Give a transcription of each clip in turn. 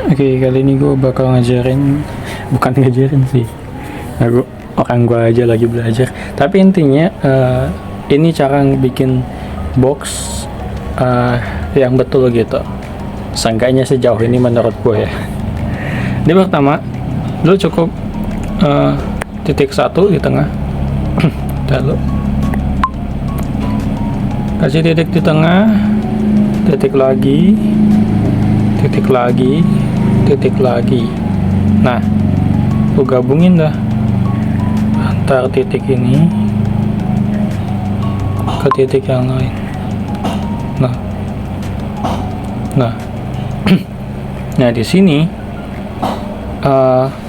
Oke, kali ini gue bakal ngajarin, bukan ngajarin sih, aku orang gue aja lagi belajar. Tapi intinya ini cara bikin box yang betul gitu. Seenggaknya sejauh ini menurut gue ya. Ini pertama, lu cukup titik satu di tengah. Lalu kasih titik di tengah, titik lagi, titik lagi, titik lagi. Nah, lu gabungin dah antar titik ini ke titik yang lain. Nah, nah di sini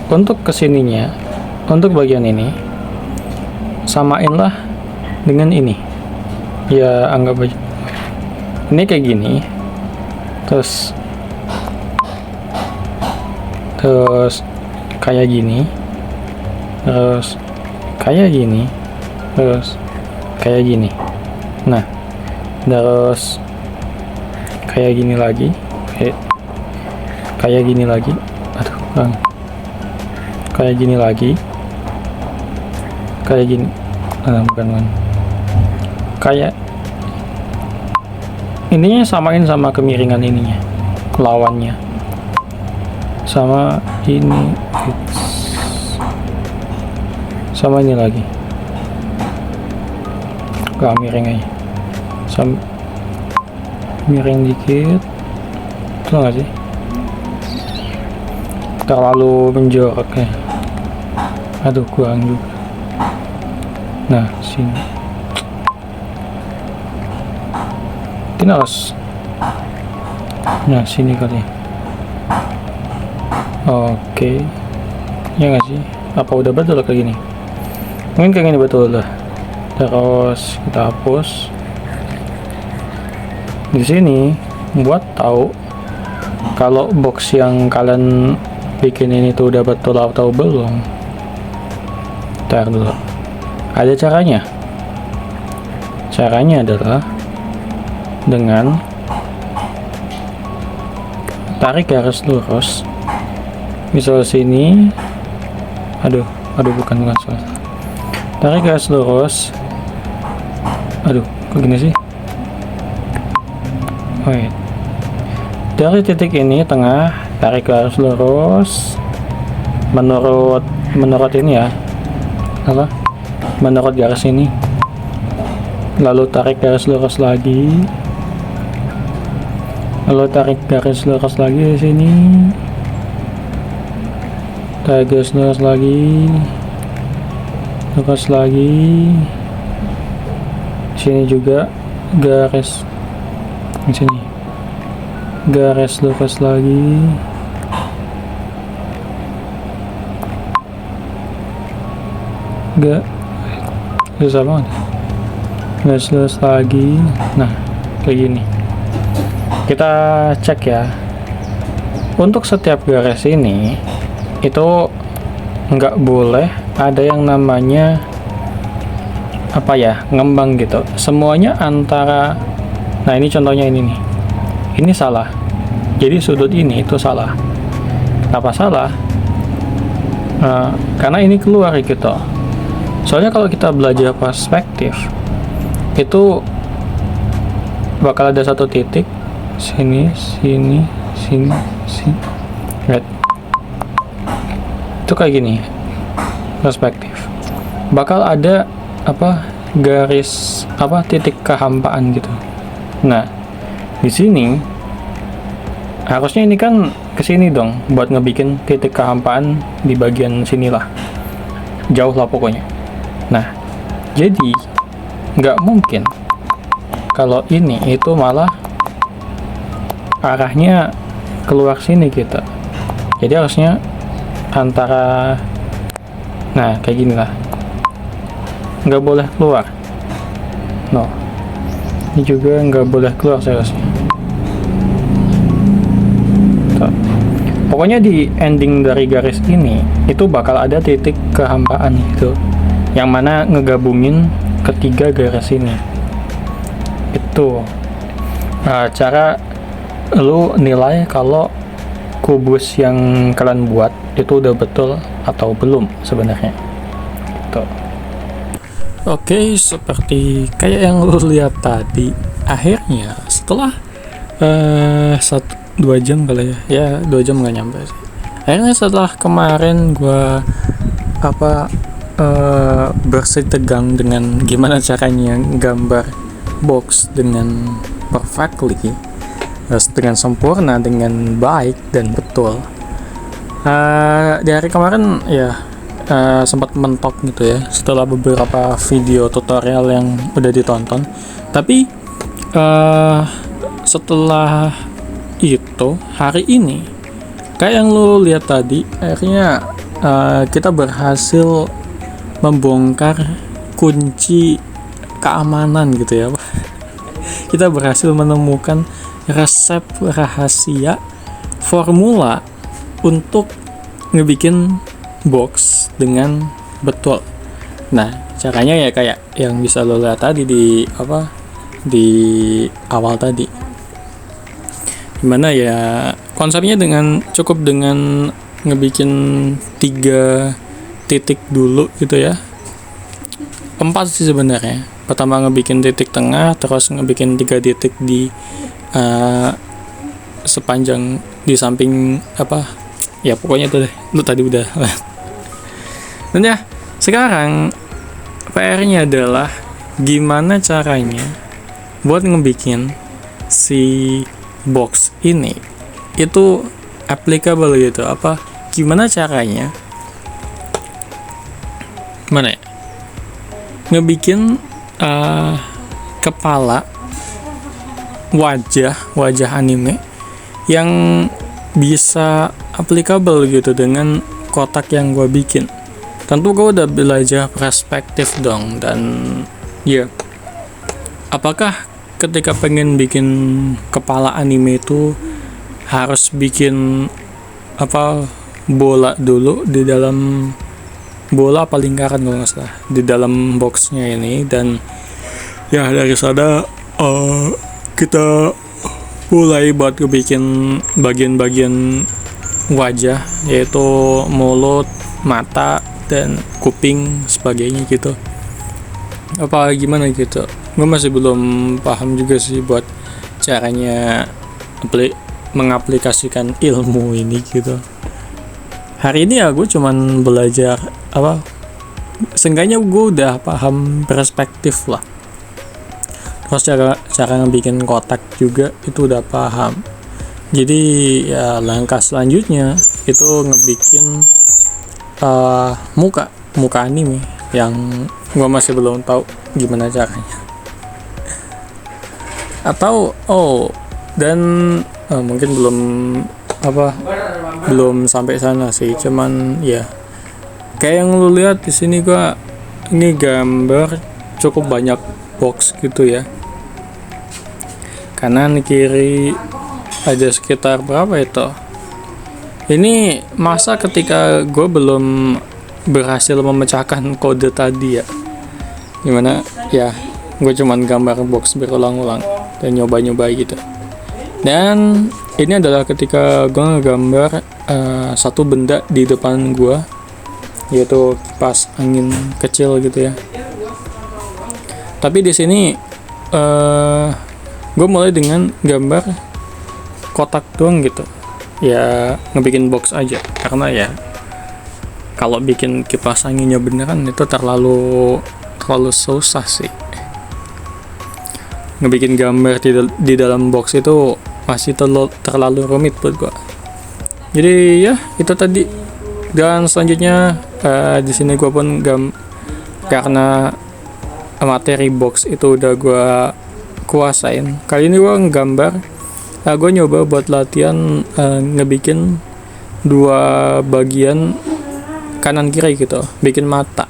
untuk kesininya, untuk bagian ini samainlah dengan ini. Ya anggap aja ini kayak gini, terus kayak gini, terus kayak gini, terus kayak gini. Nah, terus kayak gini lagi, kayak gini lagi, kayak gini lagi, kayak gini, bukan, kayak intinya samain sama kemiringan ininya, lawannya, sama ini, sama ini lagi, gak miring aja, sama miring dikit, tuh gak sih? Terlalu menjorok ya. Aduh, kurang juga. Nah, sini. Ini harus. Nah, sini kali. Oke. Ya nggak sih? Apa udah betul kayak gini? Mungkin kayak gini betul lah. Terus kita hapus. Di sini buat tahu kalau box yang kalian bikin ini tuh udah betul atau belum. Ntar dulu. Ada caranya. Caranya adalah dengan tarik garis lurus. Misal sini, aduh bukan salah. Tarik garis lurus. Aduh, kok gini sih? Wait. Dari titik ini tengah, tarik garis lurus menurut ini ya. Apa? Menurut garis ini. Lalu tarik garis lurus lagi. Lalu tarik garis lurus lagi di sini. Tarik garis lurus lagi. Lurus lagi. Sini juga garis di sini. Garis lurus lagi. Susah banget. Garis lurus lagi. Nah, kayak gini. Kita cek ya. Untuk setiap garis ini itu nggak boleh ada yang namanya apa ya, ngembang gitu. Semuanya antara. Nah, ini contohnya ini nih. Ini salah. Jadi sudut ini itu salah. Kenapa salah? Karena ini keluar gitu. Soalnya kalau kita belajar perspektif itu bakal ada satu titik sini, right. Itu kayak gini perspektif. Bakal ada garis titik kehampaan gitu. Nah, di sini harusnya ini kan kesini dong buat ngebikin titik kehampaan di bagian sinilah, jauh lah pokoknya. Nah, jadi nggak mungkin kalau ini itu malah arahnya keluar sini gitu. Jadi harusnya antara, nah kayak gini lah, nggak boleh keluar. No, ini juga nggak boleh keluar seharusnya. Pokoknya di ending dari garis ini itu bakal ada titik kehampaan gitu, yang mana ngegabungin ketiga garis ini. Itu cara lu nilai kalau kubus yang kalian buat itu udah betul atau belum sebenarnya. Tuh. Oke, seperti kayak yang lu lihat tadi, akhirnya setelah 2 jam kali ya 2 jam nggak nyampe sih. Akhirnya setelah kemarin gua bersih tegang dengan gimana caranya gambar box dengan perfectly, dengan sempurna, dengan baik dan betul. Di hari kemarin ya sempat mentok gitu ya setelah beberapa video tutorial yang udah ditonton. Tapi setelah itu hari ini kayak yang lu lihat tadi, akhirnya kita berhasil membongkar kunci keamanan gitu ya. Kita berhasil menemukan resep rahasia formula untuk ngebikin box dengan betul. Nah, caranya ya kayak yang bisa lo lihat tadi di awal tadi. Gimana ya konsepnya, cukup dengan ngebikin 3 titik dulu gitu ya. 4 sih sebenarnya. Pertama ngebikin titik tengah, terus ngebikin 3 titik di sepanjang di samping ya pokoknya itu deh, lu tadi udah. Dan ya sekarang PR-nya adalah gimana caranya buat ngebikin si box ini itu applicable gitu, gimana caranya ngebikin kepala wajah anime yang bisa applicable gitu dengan kotak yang gue bikin. Tentu gue udah belajar perspektif dong, dan ya apakah ketika pengen bikin kepala anime itu harus bikin bola dulu di dalam bola apa lingkaran kalau nggak salah di dalam boxnya ini, dan ya dari sana kita mulai buat bikin bagian-bagian wajah, yaitu mulut, mata, dan kuping sebagainya gitu. Gimana gitu, gue masih belum paham juga sih buat caranya mengaplikasikan ilmu ini gitu. Hari ini ya gue cuman belajar seenggaknya gue udah paham perspektif lah. Terus cara ngebikin kotak juga itu udah paham. Jadi ya langkah selanjutnya itu ngebikin muka anime yang gue masih belum tahu gimana caranya. Dan mungkin belum sampai sana sih, cuman ya kayak yang lu lihat di sini gua ini gambar cukup banyak box gitu ya. Kanan kiri ada sekitar berapa itu? Ini masa ketika gue belum berhasil memecahkan kode tadi ya. Gimana ya, gue cuman gambar box berulang-ulang dan nyoba-nyoba gitu. Dan ini adalah ketika gue ngegambar satu benda di depan gue, yaitu kipas angin kecil gitu ya. Tapi di sini gue mulai dengan gambar kotak doang gitu ya, ngebikin box aja, karena ya kalau bikin kipas anginnya beneran itu terlalu susah sih. Ngebikin gambar di dalam box itu masih terlalu rumit buat gue. Jadi ya itu tadi. Dan selanjutnya di sini gue pun karena materi box itu udah gue kuasain. Kali ini gue nggambar, gue nyoba buat latihan ngebikin 2 bagian kanan kiri gitu, bikin mata.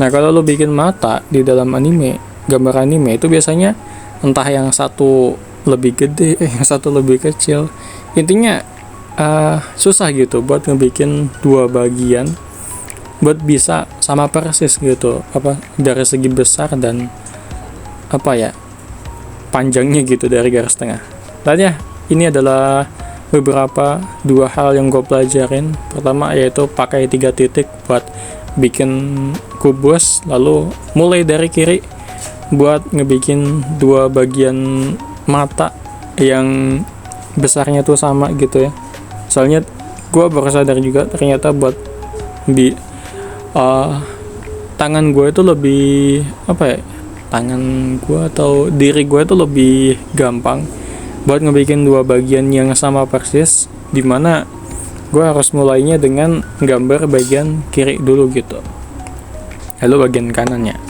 Nah kalau lo bikin mata di dalam anime, gambar anime itu biasanya entah yang satu lebih gede, yang satu lebih kecil. Intinya susah gitu buat ngebikin 2 bagian buat bisa sama persis gitu, dari segi besar dan panjangnya gitu dari garis tengah. Dan ya ini adalah dua hal yang gue pelajarin. Pertama yaitu pakai 3 titik buat bikin kubus, lalu mulai dari kiri buat ngebikin 2 bagian mata yang besarnya tuh sama gitu ya. Soalnya gue baru sadar juga ternyata buat tangan gue itu lebih tangan gue atau diri gue itu lebih gampang buat ngebikin 2 bagian yang sama persis, dimana gue harus mulainya dengan gambar bagian kiri dulu gitu, lalu bagian kanannya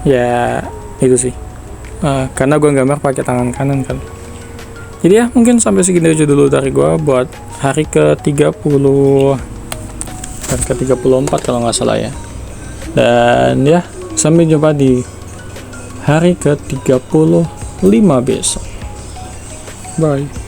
ya itu sih, karena gue gambar pakai tangan kanan kan. Jadi ya mungkin sampai segini aja dulu dari gue buat hari ke-30 dan ke-34 kalau nggak salah ya. Dan ya sampai jumpa di hari ke-35 besok. Bye.